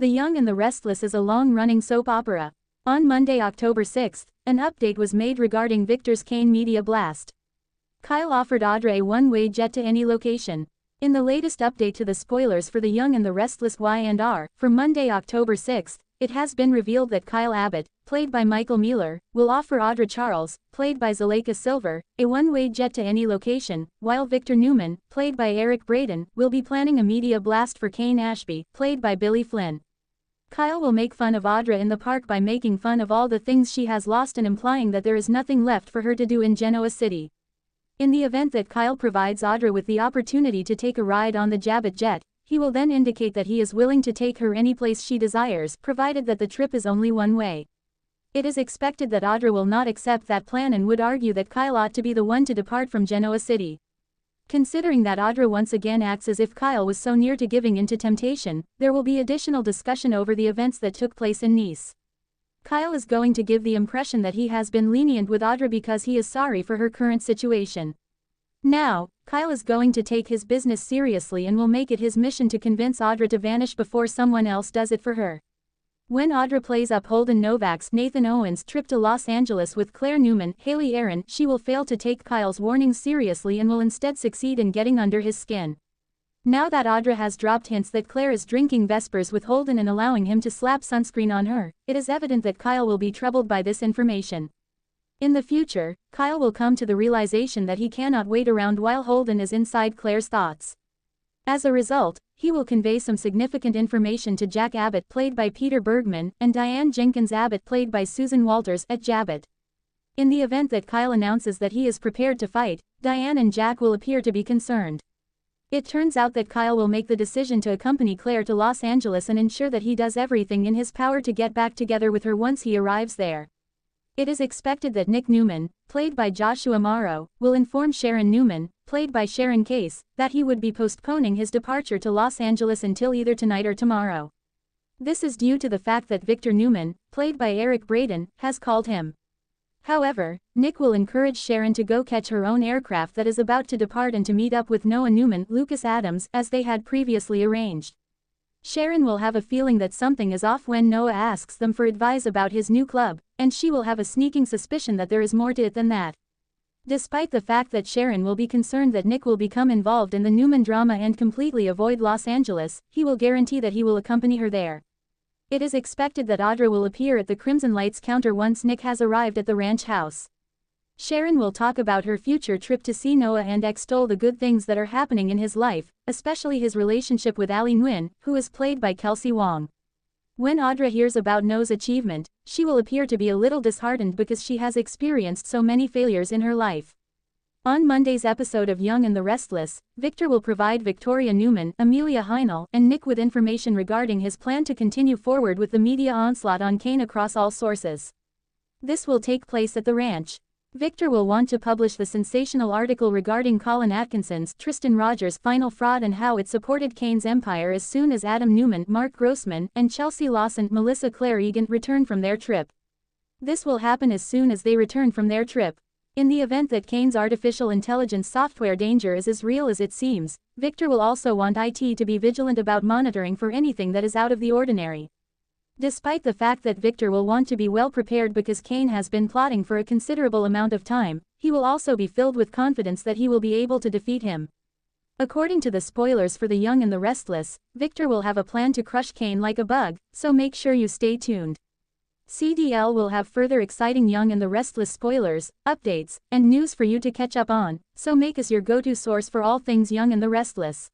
The Young and the Restless is a long-running soap opera. On Monday, October 6, an update was made regarding Victor's Kane media blast. Kyle offered Audra a one-way jet to any location. In the latest update to the spoilers for The Young and the Restless Y&R, for Monday, October 6, it has been revealed that Kyle Abbott, played by Michael Mueller, will offer Audra Charles, played by Zuleika Silver, a one-way jet to any location, while Victor Newman, played by Eric Braeden, will be planning a media blast for Kane Ashby, played by Billy Flynn. Kyle will make fun of Audra in the park by making fun of all the things she has lost and implying that there is nothing left for her to do in Genoa City. In the event that Kyle provides Audra with the opportunity to take a ride on the Abbott jet, he will then indicate that he is willing to take her any place she desires, provided that the trip is only one way. It is expected that Audra will not accept that plan and would argue that Kyle ought to be the one to depart from Genoa City. Considering that Audra once again acts as if Kyle was so near to giving in to temptation, there will be additional discussion over the events that took place in Nice. Kyle is going to give the impression that he has been lenient with Audra because he is sorry for her current situation. Now, Kyle is going to take his business seriously and will make it his mission to convince Audra to vanish before someone else does it for her. When Audra plays up Holden Novak's Nathan Owen's trip to Los Angeles with Claire Newman, Haley Aaron, she will fail to take Kyle's warnings seriously and will instead succeed in getting under his skin. Now that Audra has dropped hints that Claire is drinking Vespers with Holden and allowing him to slap sunscreen on her, it is evident that Kyle will be troubled by this information. In the future, Kyle will come to the realization that he cannot wait around while Holden is inside Claire's thoughts. As a result, he will convey some significant information to Jack Abbott, played by Peter Bergman, and Diane Jenkins Abbott, played by Susan Walters, at Abbott. In the event that Kyle announces that he is prepared to fight, Diane and Jack will appear to be concerned. It turns out that Kyle will make the decision to accompany Claire to Los Angeles and ensure that he does everything in his power to get back together with her once he arrives there. It is expected that Nick Newman, played by Joshua Morrow, will inform Sharon Newman, played by Sharon Case, that he would be postponing his departure to Los Angeles until either tonight or tomorrow. This is due to the fact that Victor Newman, played by Eric Braeden, has called him. However, Nick will encourage Sharon to go catch her own aircraft that is about to depart and to meet up with Noah Newman, Lucas Adams, as they had previously arranged. Sharon will have a feeling that something is off when Noah asks them for advice about his new club, and she will have a sneaking suspicion that there is more to it than that. Despite the fact that Sharon will be concerned that Nick will become involved in the Newman drama and completely avoid Los Angeles, he will guarantee that he will accompany her there. It is expected that Audra will appear at the Crimson Lights counter once Nick has arrived at the ranch house. Sharon will talk about her future trip to see Noah and extol the good things that are happening in his life, especially his relationship with Ali Nguyen, who is played by Kelsey Wong. When Audra hears about Noah's achievement, she will appear to be a little disheartened because she has experienced so many failures in her life. On Monday's episode of Young and the Restless, Victor will provide Victoria Newman, Amelia Heinel, and Nick with information regarding his plan to continue forward with the media onslaught on Kane across all sources. This will take place at the ranch. Victor will want to publish the sensational article regarding Colin Atkinson's Tristan Rogers' final fraud and how it supported Kane's empire as soon as Adam Newman, Mark Grossman, and Chelsea Lawson, Melissa Claire Egan return from their trip. This will happen as soon as they return from their trip. In the event that Kane's artificial intelligence software danger is as real as it seems, Victor will also want IT to be vigilant about monitoring for anything that is out of the ordinary. Despite the fact that Victor will want to be well prepared because Kane has been plotting for a considerable amount of time, he will also be filled with confidence that he will be able to defeat him. According to the spoilers for The Young and the Restless, Victor will have a plan to crush Kane like a bug, so make sure you stay tuned. CDL will have further exciting Young and the Restless spoilers, updates, and news for you to catch up on, so make us your go-to source for all things Young and the Restless.